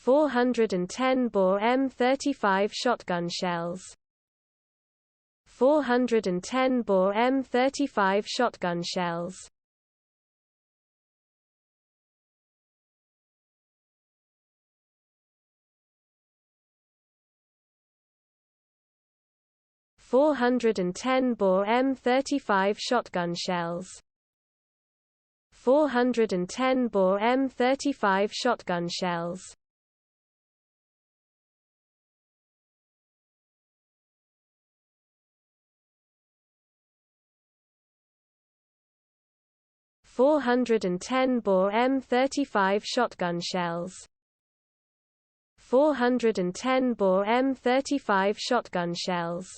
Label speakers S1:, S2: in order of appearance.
S1: 410 bore M35 shotgun shells. 410 bore M35 shotgun shells. 410 bore M35 shotgun shells. 410 bore M35 shotgun shells. 410 bore M35 shotgun shells. 410 bore M35 shotgun shells.